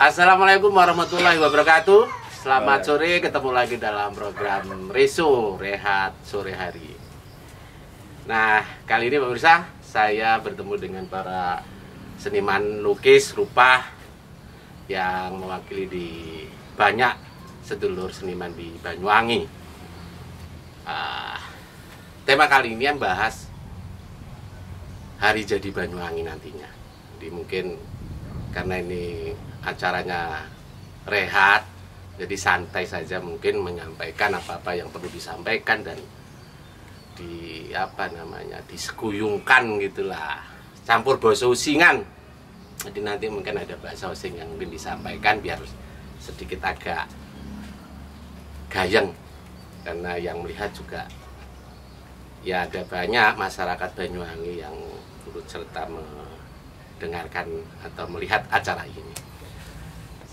Assalamualaikum warahmatullahi wabarakatuh. Selamat sore, ketemu lagi dalam program Reso Rehat Sore Hari. Nah, kali ini pemirsa, saya bertemu dengan para seniman lukis rupa yang mewakili di banyak sedulur seniman di Banyuwangi. Tema kali ini yang bahas Hari Jadi Banyuwangi nantinya. Jadi mungkin karena ini acaranya rehat, jadi santai saja mungkin menyampaikan apa-apa yang perlu disampaikan dan disekuyungkan gitulah, campur bahasa usingan. Jadi nanti mungkin ada bahasa using yang mungkin disampaikan biar sedikit agak gayeng, karena yang melihat juga ya ada banyak masyarakat Banyuwangi yang turut serta mendengarkan atau melihat acara ini.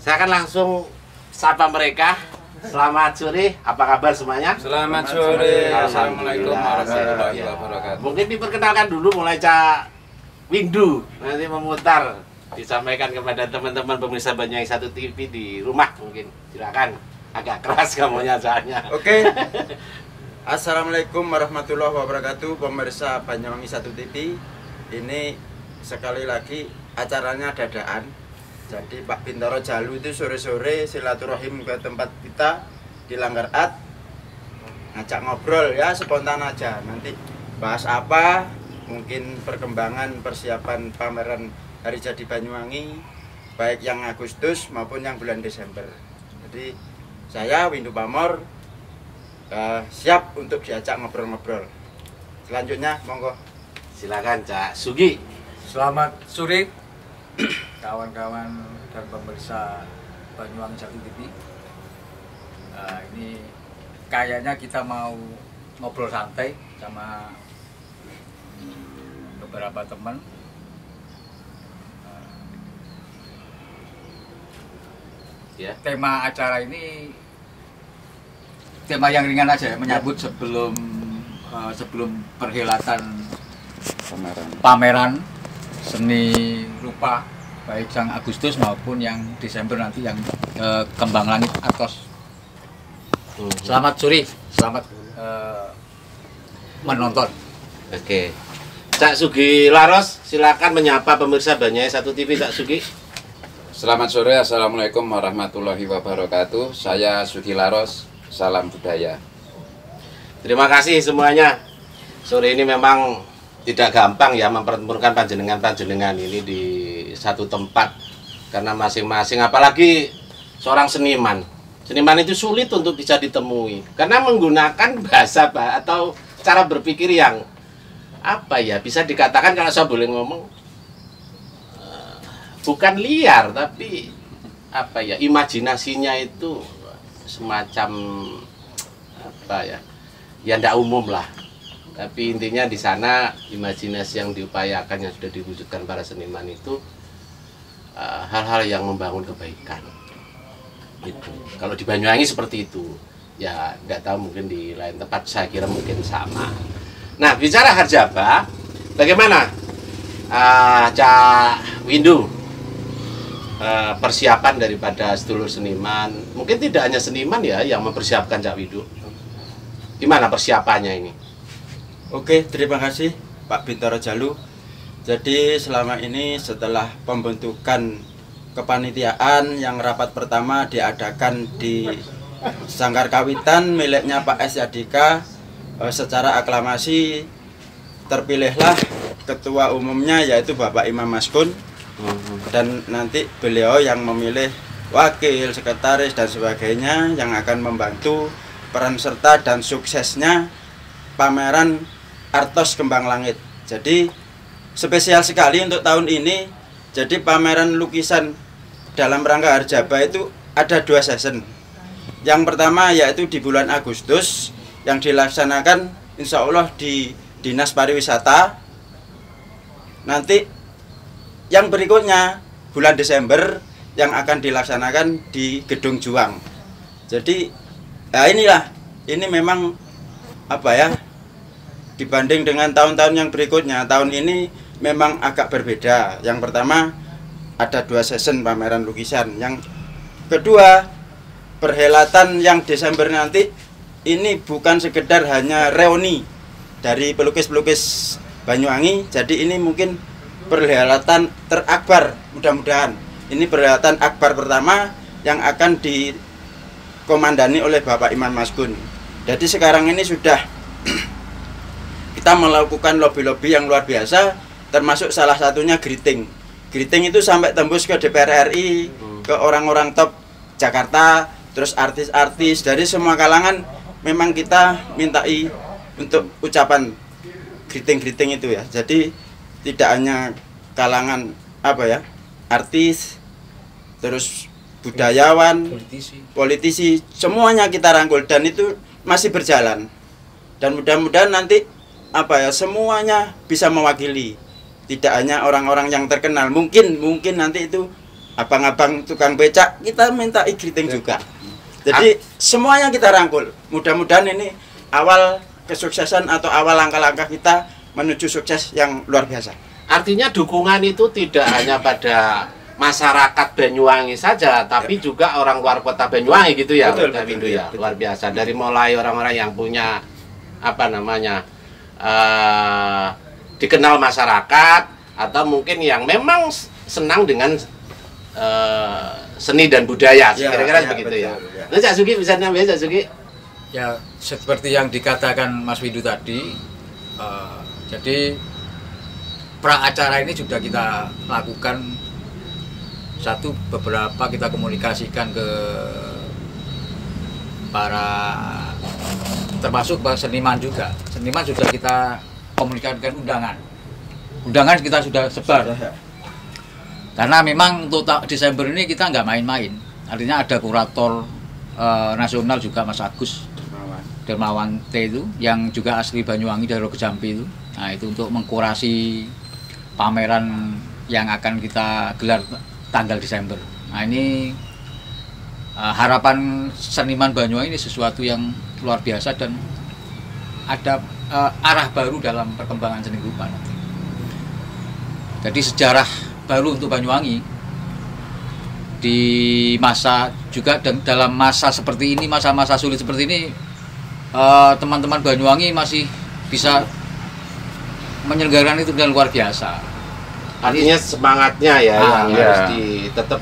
Saya akan langsung sapa mereka. Selamat sore, apa kabar semuanya? Selamat sore. Assalamualaikum warahmatullahi wabarakatuh. Mungkin diperkenalkan dulu mulai Cak Windu, nanti memutar disampaikan kepada teman-teman pemirsa Banyuwangi 1 TV di rumah mungkin. Silakan. Agak keras kamunya soalnya. Oke. Assalamualaikum warahmatullahi wabarakatuh, pemirsa Banyuwangi 1 TV. Ini sekali lagi acaranya dadaan. Jadi Pak Bintoro Jalu itu sore-sore silaturahim ke tempat kita di Langgar Art, ngajak ngobrol ya, spontan aja. Nanti bahas apa, mungkin perkembangan persiapan pameran Hari Jadi Banyuwangi, baik yang Agustus maupun yang bulan Desember. Jadi saya Windu Pamor siap untuk diajak ngobrol-ngobrol. Selanjutnya monggo. Silakan Cak Sugi. Selamat sore kawan-kawan dan pemirsa Banyuwangi 1 TV. Ini kayaknya kita mau ngobrol santai sama beberapa teman. Ya. Tema acara ini tema yang ringan aja ya, menyambut sebelum perhelatan pameran seni rupa baik yang Agustus maupun yang Desember nanti yang Kembang Langit Atos. Selamat sore, selamat menonton. Oke. Cak Sugi Laros, silakan menyapa pemirsa Banyuwangi 1 TV, Cak Sugi. Selamat sore, assalamualaikum warahmatullahi wabarakatuh. Saya Sugi Laros, salam budaya. Terima kasih semuanya. Sore ini memang tidak gampang ya mempertemukan panjenengan ini di satu tempat, karena masing-masing, apalagi seorang seniman itu sulit untuk bisa ditemui karena menggunakan bahasa atau cara berpikir yang bisa dikatakan, kalau saya boleh ngomong, bukan liar tapi imajinasinya itu semacam ya ndak umum lah. Tapi intinya di sana imajinasi yang diupayakan, yang sudah diwujudkan para seniman itu hal-hal yang membangun kebaikan. Itu. Kalau di Banyuwangi seperti itu, ya nggak tahu mungkin di lain tempat saya kira mungkin sama. Nah, bicara Harjaba, bagaimana Cak Windu persiapan daripada sedulur seniman? Mungkin tidak hanya seniman ya yang mempersiapkan, Cak Windu. Gimana persiapannya ini? Oke, terima kasih Pak Bintoro Jalu. Jadi selama ini setelah pembentukan kepanitiaan yang rapat pertama diadakan di Sanggar Kawitan miliknya Pak S. Yadika, secara aklamasi terpilihlah ketua umumnya yaitu Bapak Imam Maskun, dan nanti beliau yang memilih wakil, sekretaris dan sebagainya yang akan membantu peran serta dan suksesnya pameran Artos Kembang Langit. Jadi spesial sekali untuk tahun ini. Jadi pameran lukisan dalam rangka Harjaba itu ada 2 season. Yang pertama yaitu di bulan Agustus yang dilaksanakan insya Allah di Dinas Pariwisata. Nanti yang berikutnya bulan Desember yang akan dilaksanakan di Gedung Juang. Jadi ini memang dibanding dengan tahun-tahun yang berikutnya, tahun ini memang agak berbeda. Yang pertama, ada 2 season pameran lukisan. Yang kedua, perhelatan yang Desember nanti ini bukan sekedar hanya reuni dari pelukis-pelukis Banyuwangi. Jadi ini mungkin perhelatan terakbar, mudah-mudahan. Ini perhelatan akbar pertama yang akan dikomandani oleh Bapak Iman Masgun. Jadi sekarang ini sudah kita melakukan lobby-lobby yang luar biasa, termasuk salah satunya greeting. Greeting itu sampai tembus ke DPR RI, ke orang-orang top Jakarta, terus artis-artis dari semua kalangan. Memang kita mintai untuk ucapan greeting itu ya. Jadi tidak hanya kalangan artis, terus budayawan, politisi, semuanya kita rangkul dan itu masih berjalan. Dan mudah-mudahan nanti semuanya bisa mewakili. Tidak hanya orang-orang yang terkenal. Mungkin nanti itu abang-abang tukang becak kita minta greeting juga. Jadi semuanya kita rangkul. Mudah-mudahan ini awal kesuksesan atau awal langkah-langkah kita menuju sukses yang luar biasa. Artinya dukungan itu tidak hanya pada masyarakat Banyuwangi saja, tapi juga orang luar kota Banyuwangi gitu ya, betul, Windu ya. Luar biasa. Dari mulai orang-orang yang punya dikenal masyarakat, atau mungkin yang memang senang dengan seni dan budaya, kira-kira begitu ya. Nah, Cak Sugi bisa nambahin, Cak Sugi? Ya, seperti yang dikatakan Mas Windu tadi, jadi pra acara ini sudah kita lakukan beberapa kita komunikasikan ke para termasuk seniman juga. Seniman sudah kita komunikasikan undangan kita sudah sebar. Karena memang untuk Desember ini kita nggak main-main. Artinya ada kurator nasional juga, Mas Agus Dermawan T itu, yang juga asli Banyuwangi dari Rogojampi itu. Nah, itu untuk mengkurasi pameran yang akan kita gelar tanggal Desember. Nah, ini harapan seniman Banyuwangi ini sesuatu yang luar biasa dan ada arah baru dalam perkembangan seni rupa nanti. Jadi sejarah baru untuk Banyuwangi di masa juga dalam masa seperti ini, masa-masa sulit seperti ini, teman-teman Banyuwangi masih bisa menyelenggarakan itu dengan luar biasa. Artinya semangatnya ya yang harus tetap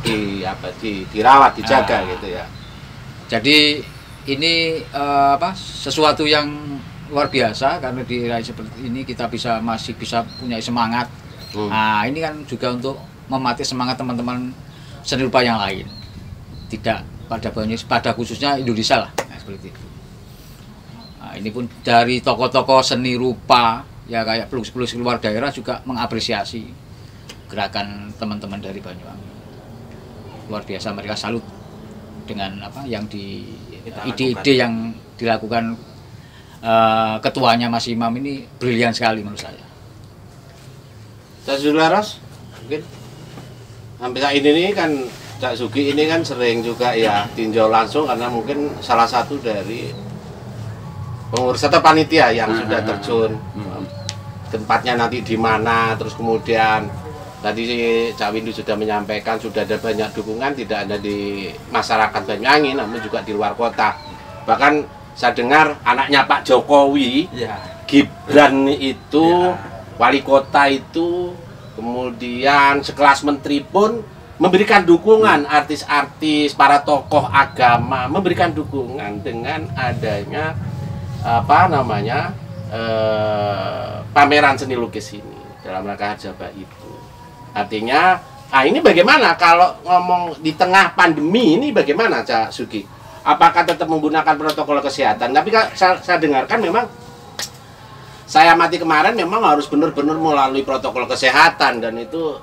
dirawat, dijaga gitu ya. Jadi ini sesuatu yang luar biasa, karena di era seperti ini kita masih bisa punya semangat. Nah, ini kan juga untuk mematih semangat teman-teman seni rupa yang lain. Tidak pada khususnya Indonesia lah, seperti itu. Nah, ini pun dari tokoh-tokoh seni rupa ya kayak pelukis-pelukis luar daerah juga mengapresiasi gerakan teman-teman dari Banyuwangi. Luar biasa, mereka salut dengan ide-ide yang dilakukan ketuanya Mas Imam ini brilian sekali menurut saya. Cak Zularos, mungkin sampai saat ini kan Cak Sugi ini kan sering juga ya tinjau langsung, karena mungkin salah satu dari pengurus atau panitia yang sudah terjun. Tempatnya nanti di mana, terus kemudian tadi Cak Windu sudah menyampaikan sudah ada banyak dukungan, tidak hanya di masyarakat Banyuwangi namun juga di luar kota. Bahkan saya dengar anaknya Pak Jokowi, Gibran itu, wali kota itu, kemudian sekelas menteri pun memberikan dukungan, artis-artis, para tokoh agama memberikan dukungan dengan adanya pameran seni lukis ini dalam rangka Harjaba itu. Artinya, ini bagaimana kalau ngomong di tengah pandemi ini, bagaimana Cak Sugi? Apakah tetap menggunakan protokol kesehatan? Tapi saya dengarkan memang, saya amati kemarin memang harus benar-benar melalui protokol kesehatan, dan itu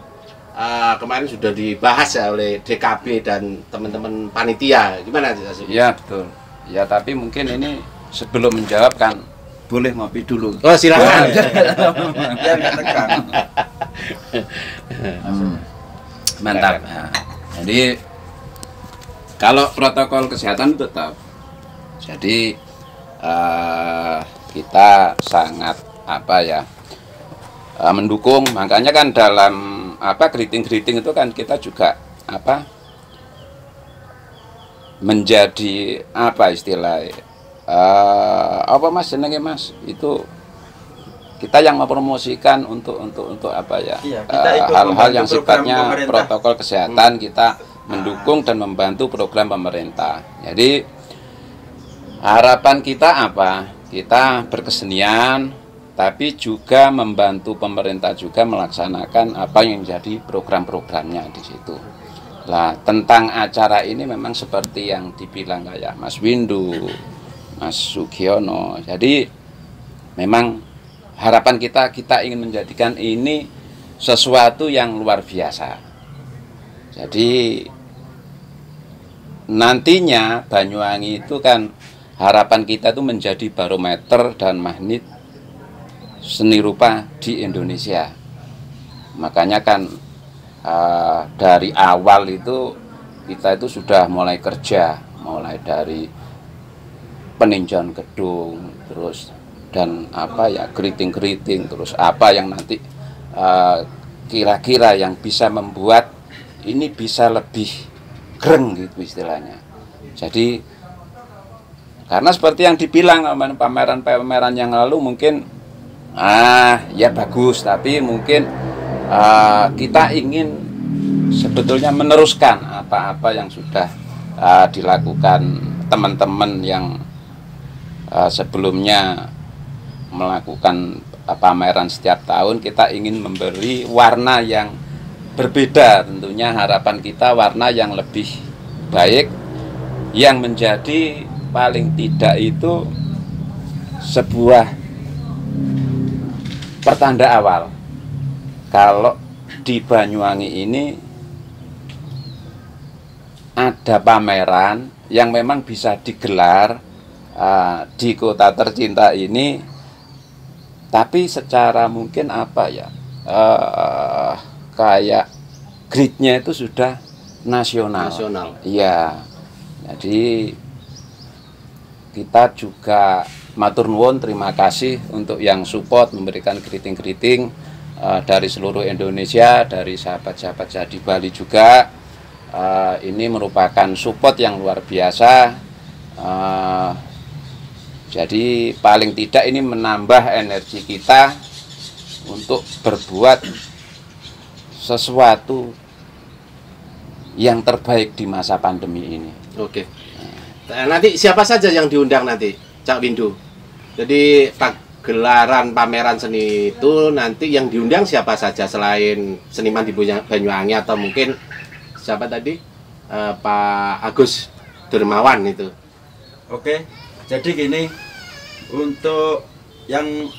kemarin sudah dibahas ya oleh DKB dan teman-teman panitia. Gimana Cak Sugi? Ya betul. Ya, tapi mungkin ini sebelum menjawab kan boleh ngopi dulu. Oh, silakan. Ya, nggak tegang. Mantap. Nah, jadi kalau protokol kesehatan tetap. Jadi kita sangat mendukung. Makanya kan dalam greeting itu kan kita juga menjadi istilahnya Mas jenenge Mas, itu kita yang mempromosikan untuk Iya, kita ikut hal-hal yang program sifatnya pemerintah. protokol kesehatan, kita mendukung dan membantu program pemerintah. Jadi harapan kita kita berkesenian tapi juga membantu pemerintah juga melaksanakan apa yang menjadi program-programnya di situ. Lah, tentang acara ini memang seperti yang dibilang kayak Mas Windu, Mas Sugiono. Jadi memang harapan kita ingin menjadikan ini sesuatu yang luar biasa. Jadi nantinya Banyuwangi itu kan harapan kita itu menjadi barometer dan magnet seni rupa di Indonesia. Makanya kan dari awal itu kita itu sudah mulai kerja, mulai dari peninjauan gedung, terus dan keriting, terus apa yang nanti kira-kira yang bisa membuat ini bisa lebih greng gitu istilahnya. Jadi karena seperti yang dibilang pameran-pameran yang lalu mungkin ya bagus, tapi mungkin kita ingin sebetulnya meneruskan apa-apa yang sudah dilakukan teman-teman yang sebelumnya melakukan pameran setiap tahun. Kita ingin memberi warna yang berbeda, tentunya harapan kita warna yang lebih baik, yang menjadi paling tidak itu sebuah pertanda awal kalau di Banyuwangi ini ada pameran yang memang bisa digelar di kota tercinta ini, tapi secara mungkin kayak gridnya itu sudah nasional. Iya. Jadi kita juga matur nuwun, terima kasih untuk yang support memberikan keriting-keriting dari seluruh Indonesia, dari sahabat-sahabat saya di Bali juga. Ini merupakan support yang luar biasa. Jadi paling tidak ini menambah energi kita untuk berbuat sesuatu yang terbaik di masa pandemi ini. Oke. Nanti siapa saja yang diundang nanti, Cak Windu? Jadi gelaran pameran seni itu nanti yang diundang siapa saja selain seniman di Banyuwangi atau mungkin siapa tadi? Pak Agus Dermawan itu. Oke. Jadi gini, untuk yang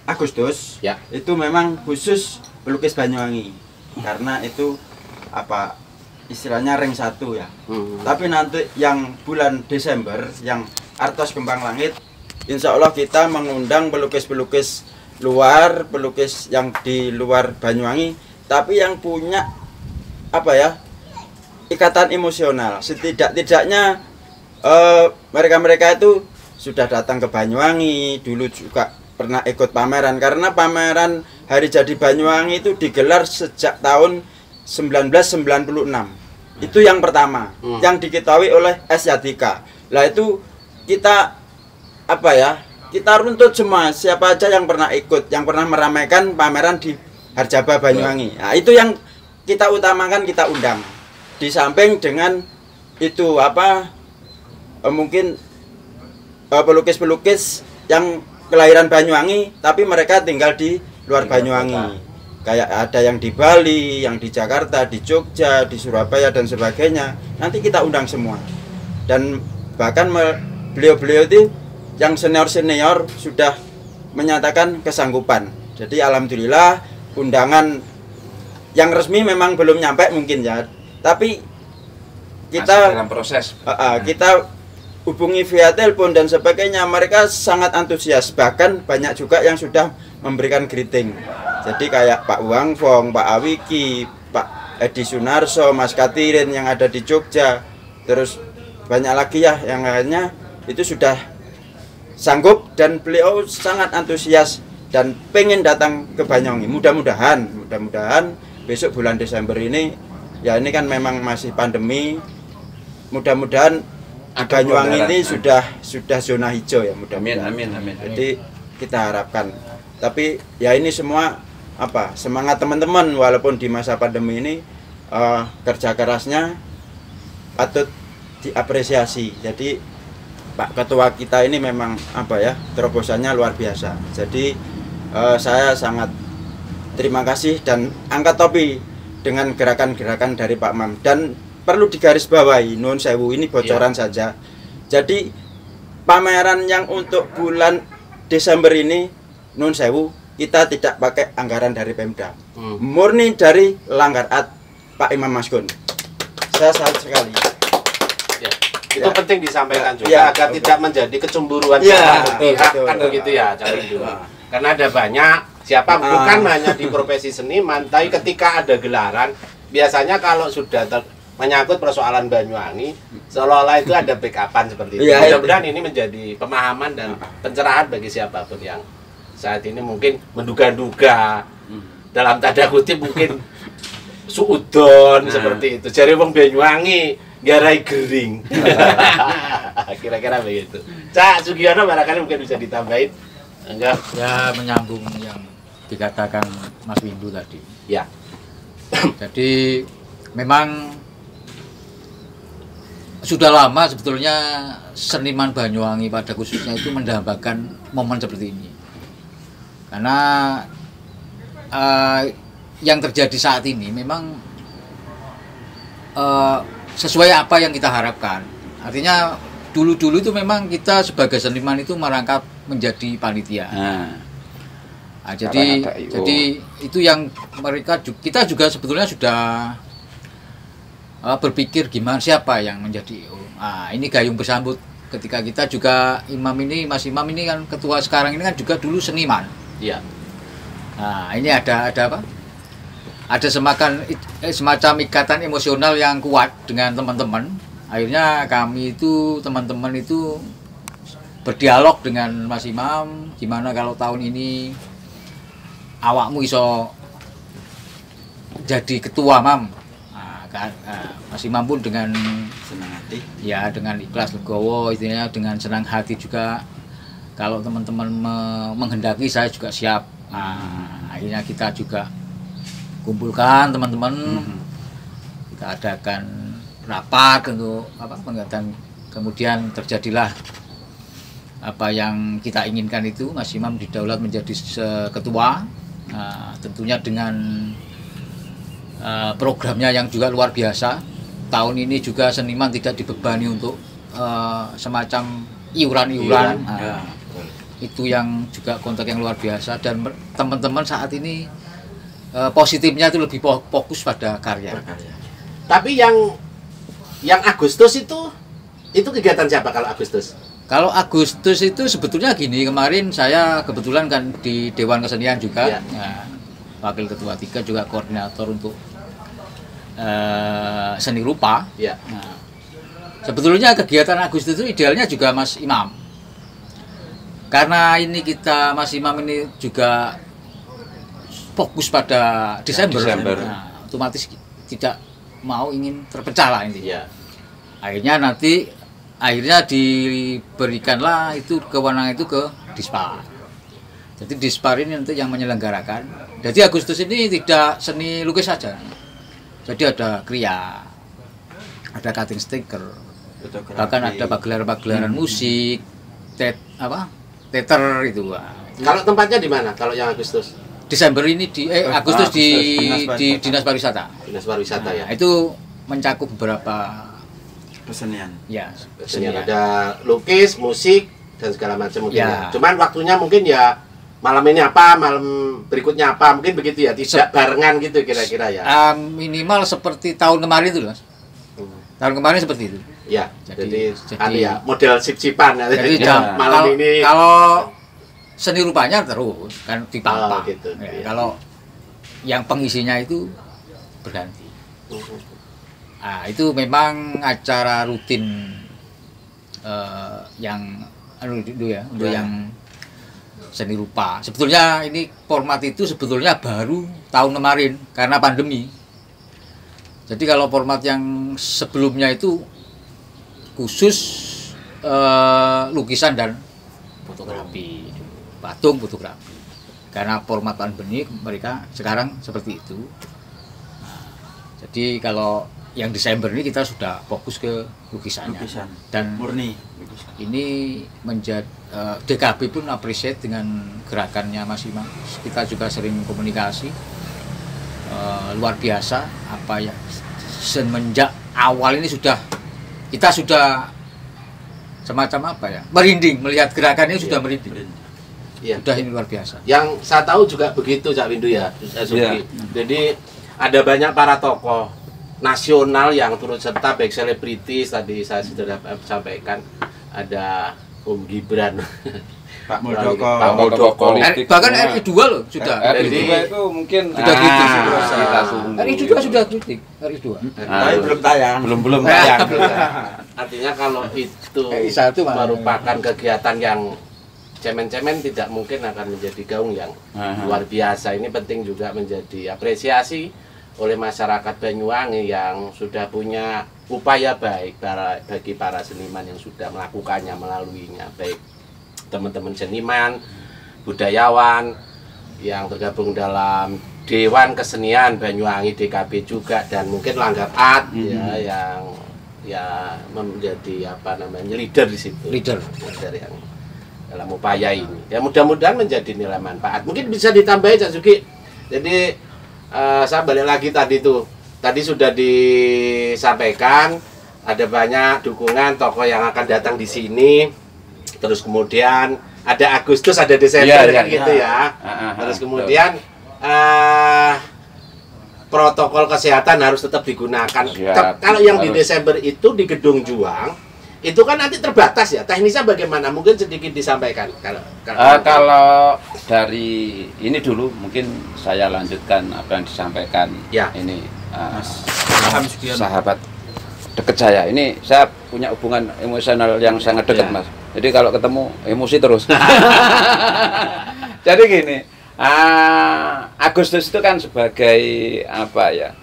Agustus ya, itu memang khusus pelukis Banyuwangi karena itu istilahnya ring 1 ya. Tapi nanti yang bulan Desember yang Artos Kembang Langit, insya Allah kita mengundang pelukis-pelukis luar, pelukis yang di luar Banyuwangi, tapi yang punya ikatan emosional. Setidak-tidaknya mereka-mereka itu sudah datang ke Banyuwangi, dulu juga pernah ikut pameran, karena pameran Hari Jadi Banyuwangi itu digelar sejak tahun 1996. Itu yang pertama, yang diketahui oleh S. Yadika. Lah itu kita kita runtut semua siapa aja yang pernah ikut, yang pernah meramaikan pameran di Harjaba Banyuwangi. Nah, itu yang kita utamakan, kita undang. Di samping dengan itu mungkin pelukis-pelukis yang kelahiran Banyuwangi tapi mereka tinggal di luar Banyuwangi. Kayak ada yang di Bali, yang di Jakarta, di Jogja, di Surabaya dan sebagainya. Nanti kita undang semua. Dan bahkan beliau-beliau itu yang senior-senior sudah menyatakan kesanggupan. Jadi alhamdulillah undangan yang resmi memang belum nyampe mungkin ya. Tapi kita dalam proses. Kita hubungi via telepon dan sebagainya, mereka sangat antusias. Bahkan banyak juga yang sudah memberikan greeting. Jadi kayak Pak Wang Fong, Pak Awiki, Pak Edi Sunarso, Mas Katirin yang ada di Jogja, terus banyak lagi ya yang lainnya itu sudah sanggup dan beliau sangat antusias dan pengen datang ke Banyuwangi. Mudah-mudahan mudah-mudahan besok bulan Desember ini, ya ini kan memang masih pandemi, mudah-mudahan Banyuwangi ini sudah zona hijau ya, mudah-mudahan. Amin. Jadi kita harapkan. Tapi ya ini semua semangat teman-teman walaupun di masa pandemi ini kerja kerasnya patut diapresiasi. Jadi Pak Ketua kita ini memang terobosannya luar biasa. Jadi saya sangat terima kasih dan angkat topi dengan gerakan-gerakan dari Pak Mam. Dan perlu digarisbawahi, nuwun sewu, ini bocoran saja. Jadi pameran yang untuk bulan Desember ini, nuwun sewu, kita tidak pakai anggaran dari Pemda, murni dari Langgar-At Pak Imam Maskun. Saya salut sekali. Itu penting disampaikan juga agar tidak menjadi kecemburuan pihak kan begitu ya, karena ada banyak bukan hanya di profesi seniman, tapi ketika ada gelaran biasanya kalau sudah menyangkut persoalan Banyuwangi seolah-olah itu ada backupan seperti itu. Mudah-mudahan ini menjadi pemahaman dan pencerahan bagi siapapun yang saat ini mungkin menduga-duga dalam tanda kutip mungkin suudon seperti itu. Jare wong Banyuwangi garai gering. Kira-kira begitu. Cak Sugiono barangkali mungkin bisa ditambahin. Enggak? Ya menyambung yang dikatakan Mas Windu tadi. Ya. Jadi memang sudah lama sebetulnya seniman Banyuwangi pada khususnya itu mendambakan momen seperti ini. Karena yang terjadi saat ini memang sesuai apa yang kita harapkan. Artinya dulu-dulu itu memang kita sebagai seniman itu merangkap menjadi panitia. Jadi itu yang kita juga sebetulnya sudah berpikir gimana siapa yang menjadi IO. Ini gayung bersambut ketika kita juga Mas Imam ini kan ketua sekarang ini kan juga dulu seniman. Iya. Nah, ini ada apa? Ada semacam ikatan emosional yang kuat dengan teman-teman. Akhirnya kami itu teman-teman itu berdialog dengan Mas Imam, gimana kalau tahun ini awakmu iso jadi ketua, Mam. Mas Imam pun dengan senang hati, ya dengan ikhlas legowo, intinya dengan senang hati juga. Kalau teman-teman menghendaki saya juga siap. Akhirnya kita juga kumpulkan teman-teman, kita adakan rapat untuk penggatan. Kemudian terjadilah apa yang kita inginkan itu, Mas Imam didaulat menjadi ketua, tentunya dengan programnya yang juga luar biasa. Tahun ini juga seniman tidak dibebani untuk semacam iuran-iuran. Itu yang juga kontrak yang luar biasa, dan teman-teman saat ini positifnya itu lebih fokus pada karya. Tapi yang Agustus itu kegiatan siapa kalau Agustus? Kalau Agustus itu sebetulnya gini, kemarin saya kebetulan kan di Dewan Kesenian juga, wakil ketua 3 juga koordinator untuk seni rupa. Nah, sebetulnya kegiatan Agustus itu idealnya juga Mas Imam. Karena ini Mas Imam ini juga fokus pada Desember. Nah, otomatis tidak ingin terpecah lah intinya. Akhirnya diberikanlah itu kewenangan itu ke Dispar. Jadi Dispar ini nanti yang menyelenggarakan. Jadi Agustus ini tidak seni lukis saja. Jadi ada kriya, ada cutting stiker, bahkan ada pagelaran-pagelaran musik, teater itu. Kalau tempatnya di mana? Kalau yang Agustus? Desember ini Agustus di Dinas Pariwisata. Dinas Pariwisata ya. Itu mencakup beberapa kesenian. Ya, kesenian. Ada lukis, musik dan segala macam mungkin. Ya. Cuman waktunya mungkin ya malam ini apa, malam berikutnya apa, mungkin begitu ya, tidak barengan gitu kira-kira ya. Minimal seperti tahun kemarin itu, Mas. Tahun kemarin seperti itu. Ya, jadi ya, model sip-sipan. Jadi malam ini kalau seni rupanya terus kan dipampa. Gitu, ya. Kalau yang pengisinya itu berganti. Nah, itu memang acara rutin yang itu ya, untuk yang seni rupa. Sebetulnya ini format itu sebetulnya baru tahun kemarin karena pandemi. Jadi kalau format yang sebelumnya itu khusus lukisan dan fotografi, patung fotografi. Karena format pandemi mereka sekarang seperti itu. Nah, jadi kalau yang Desember ini kita sudah fokus ke lukisannya. Lukisan. Dan Murni. ini menjadi DKB pun appreciate dengan gerakannya Mas Imam. Kita juga sering komunikasi luar biasa apa ya, semenjak awal ini kita sudah semacam apa ya, merinding melihat gerakannya, sudah merinding. Iya. Sudah ini luar biasa. Yang saya tahu juga begitu Cak Windu ya, Suki. Jadi ada banyak para tokoh nasional yang turut serta, baik selebritis tadi saya sudah sampaikan, ada Om Gibran, Pak Muldoko. Pak Muldoko. Bahkan RI2 loh sudah. RI2 itu mungkin sudah kritik. kita tunggu. RI2 sudah kritik. RI2. Tapi belum tayang. Belum tayang. Artinya kalau itu RI1 merupakan kegiatan yang cemen-cemen, tidak mungkin akan menjadi gaung yang luar biasa. Ini penting juga menjadi apresiasi oleh masyarakat Banyuwangi yang sudah punya upaya baik bagi para seniman yang sudah melakukannya, melaluinya, baik teman-teman seniman, budayawan yang tergabung dalam Dewan Kesenian Banyuwangi DKB juga, dan mungkin Langgar Art ya yang menjadi apa namanya leader di situ, leader yang dalam upaya ini. Ya mudah-mudahan menjadi nilai manfaat. Mungkin bisa ditambahin Cak Sugi. Jadi saya balik lagi tadi sudah disampaikan ada banyak dukungan tokoh yang akan datang di sini. Terus kemudian ada Agustus, ada Desember kan gitu ya. Terus kemudian protokol kesehatan harus tetap digunakan. Kalau yang di Desember itu di Gedung Juang itu kan nanti terbatas ya. Teknisnya bagaimana? Mungkin sedikit disampaikan. Kalau dari ini dulu mungkin saya lanjutkan apa yang disampaikan ini sahabat dekat saya. Ini saya punya hubungan emosional yang sangat dekat Mas. Jadi kalau ketemu emosi terus. Jadi gini, Agustus itu kan sebagai apa ya,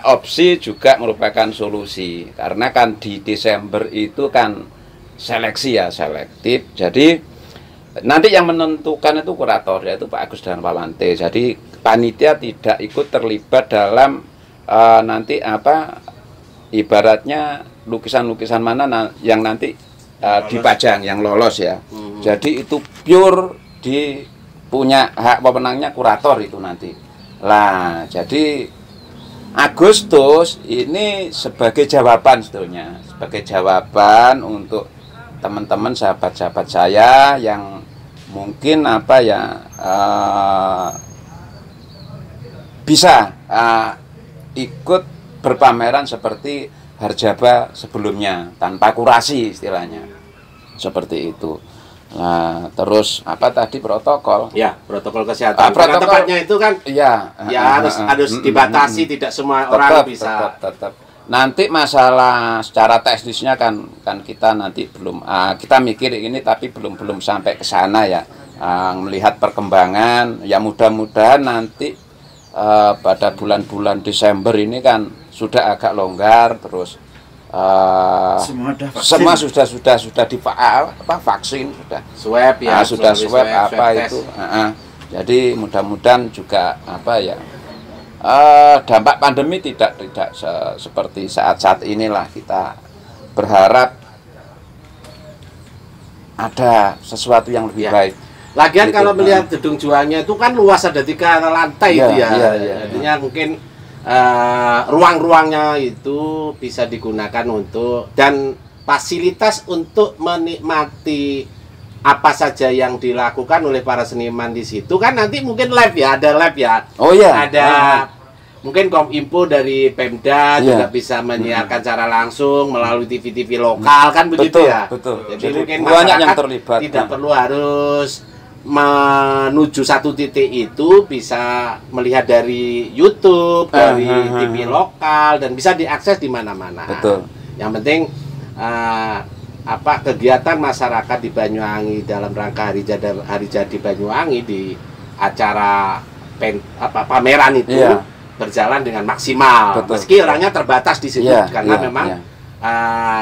opsi juga merupakan solusi, karena kan di Desember itu kan seleksi ya, selektif. Jadi nanti yang menentukan itu kurator, yaitu Pak Agus dan Pak Wante. Jadi panitia tidak ikut terlibat dalam nanti apa, ibaratnya lukisan-lukisan mana yang nanti dipajang, yang lolos ya. Jadi itu pure punya hak pemenangnya kurator itu nanti. Lah, jadi Agustus ini sebagai jawaban sebetulnya, sebagai jawaban untuk teman-teman sahabat-sahabat saya yang mungkin apa ya bisa ikut berpameran seperti Harjaba sebelumnya tanpa kurasi istilahnya, seperti itu. Nah, terus apa tadi protokol? Ya, protokol kesehatan. Karena tempatnya itu kan harus dibatasi, tidak semua orang bisa. Tetap. Nanti masalah secara teknisnya kan kita nanti belum kita mikir ini, tapi belum sampai ke sana ya. Melihat perkembangan ya, mudah-mudahan nanti pada bulan-bulan Desember ini kan sudah agak longgar, terus semua sudah vaksin, sudah swab ya, sudah swab apa tes. Itu jadi mudah-mudahan juga apa ya, dampak pandemi tidak seperti saat inilah. Kita berharap ada sesuatu yang lebih baik. Lagian gitu, kalau melihat Gedung Juangnya itu kan luas, ada 3 lantai itu ya. Artinya mungkin ruang-ruangnya itu bisa digunakan untuk, dan fasilitas untuk menikmati apa saja yang dilakukan oleh para seniman di situ kan. Nanti mungkin live ya, ada live ya. Oh iya. Ada mungkin Kominfo dari Pemda juga bisa menyiarkan secara langsung melalui TV-TV lokal kan, begitu ya. Betul. Jadi mungkin banyak yang masyarakat terlibat. Tidak perlu harus menuju satu titik, itu bisa melihat dari YouTube, dari TV lokal, dan bisa diakses di mana-mana. Betul. Yang penting apa kegiatan masyarakat di Banyuwangi dalam rangka hari jadi Banyuwangi di acara pameran itu berjalan dengan maksimal. Betul. Meski orangnya terbatas di situ karena memang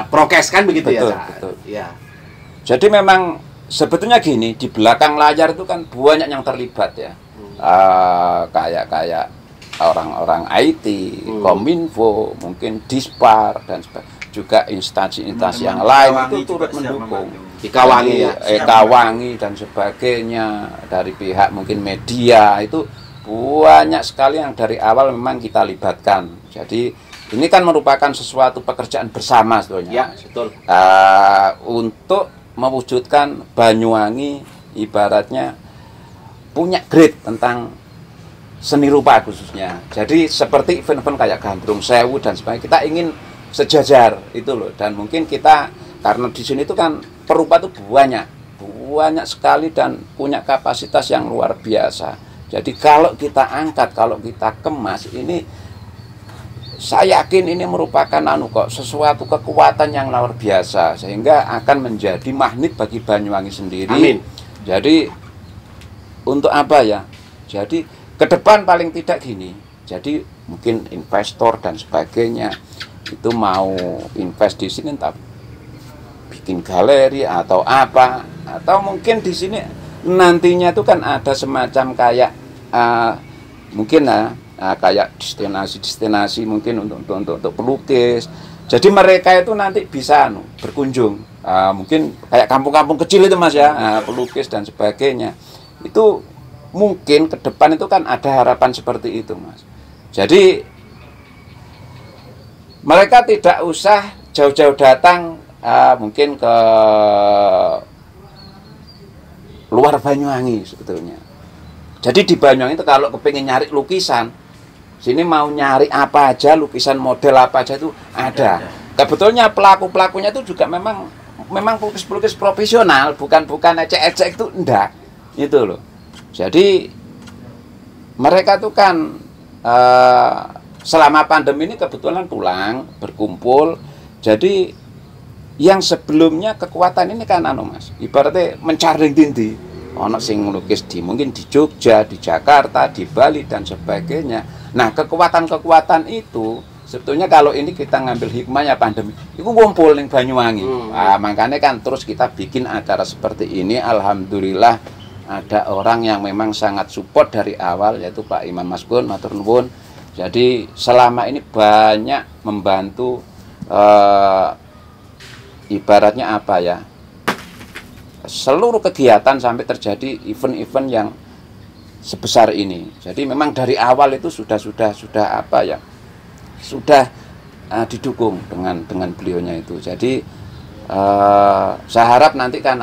prokes kan begitu. Betul, ya. Betul. Ya. Jadi memang sebetulnya gini, di belakang layar itu kan banyak yang terlibat ya. Kayak orang-orang IT, Kominfo, mungkin Dispar dan sebagainya. Juga instansi-instansi yang lain itu turut mendukung. Ekawangi, Ekawangi dan sebagainya, dari pihak mungkin media itu banyak sekali yang dari awal memang kita libatkan. Jadi ini kan merupakan sesuatu pekerjaan bersama sebetulnya. Ya, betul. Untuk mewujudkan Banyuwangi ibaratnya punya grade tentang seni rupa khususnya. Jadi seperti event-event kayak Gandrung Sewu dan sebagainya, kita ingin sejajar itu loh. Dan mungkin kita karena di sini itu kan perupa itu banyak sekali dan punya kapasitas yang luar biasa. Jadi kalau kita angkat, kalau kita kemas, ini saya yakin ini merupakan sesuatu kekuatan yang luar biasa sehingga akan menjadi magnet bagi Banyuwangi sendiri. Amin. Jadi untuk apa ya? Jadi ke depan paling tidak gini. Jadi mungkin investor dan sebagainya itu mau invest di sini, entah bikin galeri atau apa, atau mungkin di sini nantinya itu kan ada semacam kayak mungkin kayak destinasi mungkin untuk pelukis. Jadi mereka itu nanti bisa berkunjung, mungkin kayak kampung-kampung kecil itu Mas ya, pelukis dan sebagainya. Itu mungkin ke depan itu kan ada harapan seperti itu Mas. Jadi mereka tidak usah jauh-jauh datang mungkin ke luar Banyuwangi sebetulnya. Jadi di Banyuwangi itu kalau kepingin nyari lukisan, sini mau nyari apa aja, lukisan model apa aja itu ada. Sebetulnya pelaku-pelakunya itu juga memang pelukis-pelukis profesional, bukan ecek-ecek itu enggak. Itu loh. Jadi mereka tuh kan selama pandemi ini kebetulan pulang, berkumpul. Jadi yang sebelumnya kekuatan ini kan Mas, ibaratnya mencaring tindi. Ono sing ngelukis mungkin di Jogja, di Jakarta, di Bali dan sebagainya. Nah, kekuatan-kekuatan itu sebetulnya kalau ini kita ngambil hikmahnya pandemi, itu ngumpul ning Banyuwangi. Nah, makanya kan terus kita bikin acara seperti ini. Alhamdulillah ada orang yang memang sangat support dari awal, yaitu Pak Imam Maskun, matur nuwun. Jadi selama ini banyak membantu ibaratnya apa ya, seluruh kegiatan sampai terjadi event-event yang sebesar ini. Jadi memang dari awal itu sudah apa ya, sudah didukung dengan beliaunya itu. Jadi saya harap nanti kan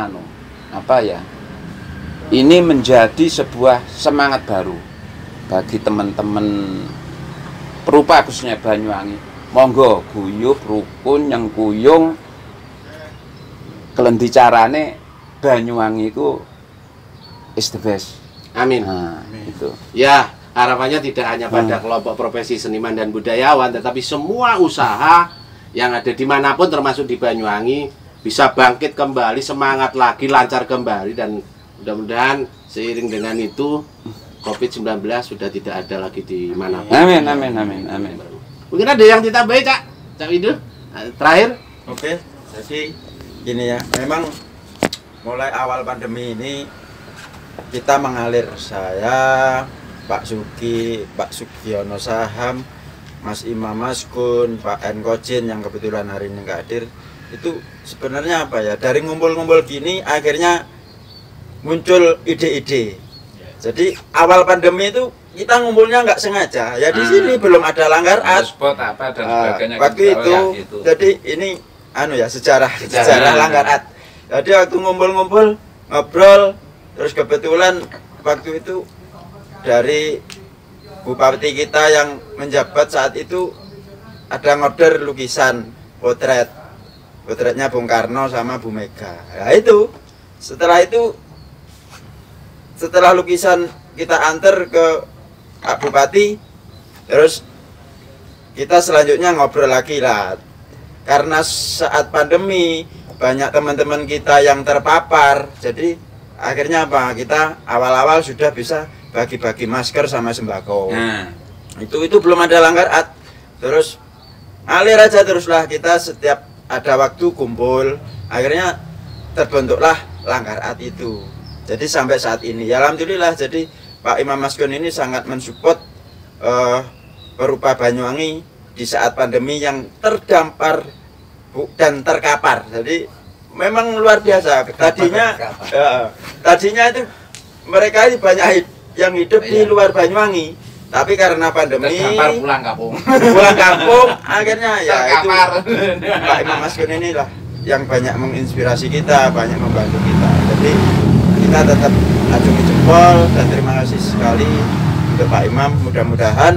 apa ya, ini menjadi sebuah semangat baru bagi teman-teman perupa khususnya Banyuwangi. Monggo guyub rukun yang kuyung kelendi carane Banyuwangi itu is the best. Amin. Nah, itu. Ya, harapannya tidak hanya pada kelompok profesi seniman dan budayawan, tetapi semua usaha yang ada dimanapun termasuk di Banyuwangi bisa bangkit kembali, semangat lagi, lancar kembali, dan mudah-mudahan seiring dengan itu COVID-19 sudah tidak ada lagi di manapun. Amin. Mungkin ada yang ditambahi Cak Widu terakhir. Oke, jadi gini ya, memang mulai awal pandemi ini kita mengalir, saya, Pak Sugi, Pak Sugiono Saham, Mas Imam Maskun, Pak N. Kojin yang kebetulan hari ini nggak hadir, itu sebenarnya apa ya, dari ngumpul-ngumpul gini akhirnya muncul ide-ide. Jadi awal pandemi itu kita ngumpulnya nggak sengaja ya, di sini belum ada langgar art spot apa dan sebagainya waktu itu ya, gitu. Jadi ini ya sejarah langgar art. Jadi waktu ngumpul-ngumpul ngobrol, terus kebetulan waktu itu dari bupati kita yang menjabat saat itu ada ngorder lukisan potretnya Bung Karno sama Bu Mega. Nah itu setelah lukisan kita antar ke Pak Bupati, terus kita selanjutnya ngobrol lagi lah, karena saat pandemi banyak teman-teman kita yang terpapar. Jadi akhirnya apa? Kita awal-awal sudah bisa bagi-bagi masker sama sembako. Nah, Itu belum ada langgar at. Terus alir aja teruslah kita setiap ada waktu kumpul. Akhirnya terbentuklah langgar at itu. Jadi sampai saat ini, ya alhamdulillah. Jadi Pak Imam Maskun ini sangat mensupport Perupa Banyuwangi di saat pandemi yang terdampar dan terkapar. Jadi memang luar biasa. Tadinya itu mereka ini banyak yang hidup di luar Banyuwangi, tapi karena pandemi terdampar pulang kampung. pulang kampung akhirnya ya itu Terkapar. Pak Imam Maskun inilah yang banyak menginspirasi kita, banyak membantu kita. Jadi kita tetap acungi jempol dan terima kasih sekali untuk Pak Imam. Mudah-mudahan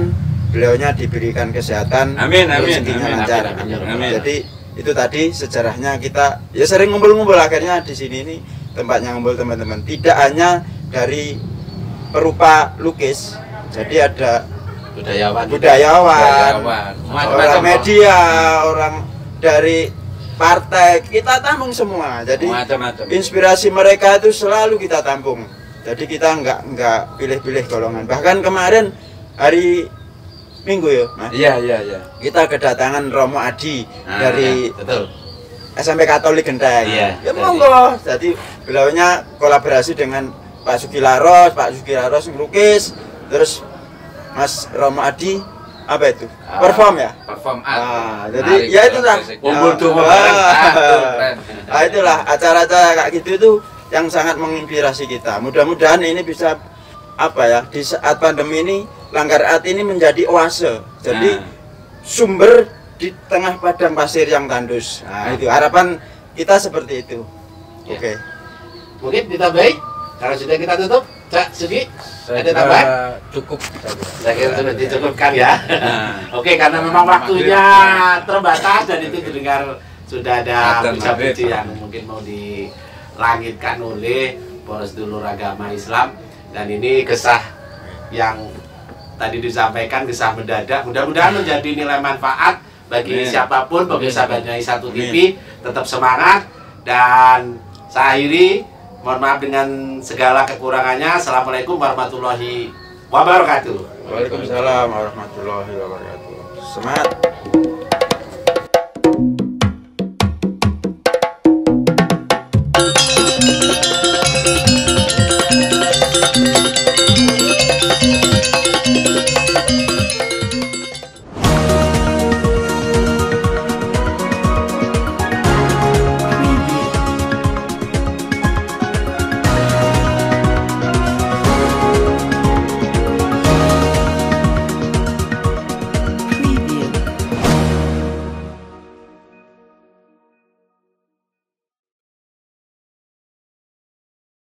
beliaunya diberikan kesehatan, Amin, amin, rezekinya amin, lancar. amin, amin. Jadi itu tadi sejarahnya kita ya sering ngumpul-ngumpul. Akhirnya di sini ini tempatnya ngumpul teman-teman. Tidak hanya dari perupa lukis, jadi ada budayawan, orang media, orang dari partai, kita tampung semua. Jadi macam-macam. inspirasi mereka itu selalu kita tampung. Jadi kita nggak pilih-pilih golongan. Bahkan kemarin hari Minggu ya, Mas, Iya. kita kedatangan Romo Adi dari betul. SMP Katolik Genteng. Iya, Ya monggo. Jadi beliaunya kolaborasi dengan Pak Sugilaros ngelukis, terus Mas Romo Adi apa itu? Perform ya? Perform art. Jadi Menarik, ya itulah. Kumpul tuh keren. Itulah acara-acara kayak gitu tuh yang sangat menginspirasi kita. Mudah-mudahan ini bisa apa ya, di saat pandemi ini Langgar Art ini menjadi oase. Jadi sumber di tengah padang pasir yang tandus. Nah, itu harapan kita seperti itu. Ya. Oke. Mungkin ditambahin kalau sudah kita tutup, Cak Sugi, Saya ada kira tambahan? cukup. Saya kira sudah dicukupkan ya. Oke, karena memang waktunya terbatas dan itu didengar sudah ada Adzan puja-puji maghrib. yang mungkin mau dilangitkan oleh poros dulur agama Islam, dan ini kisah yang tadi disampaikan, kisah mendadak, mudah-mudahan menjadi nilai manfaat bagi Amin. siapapun pemirsa Banyuwangi 1 TV. Tetap semangat dan saya akhiri. Mohon maaf dengan segala kekurangannya. Assalamualaikum warahmatullahi wabarakatuh. Waalaikumsalam warahmatullahi wabarakatuh. Semangat.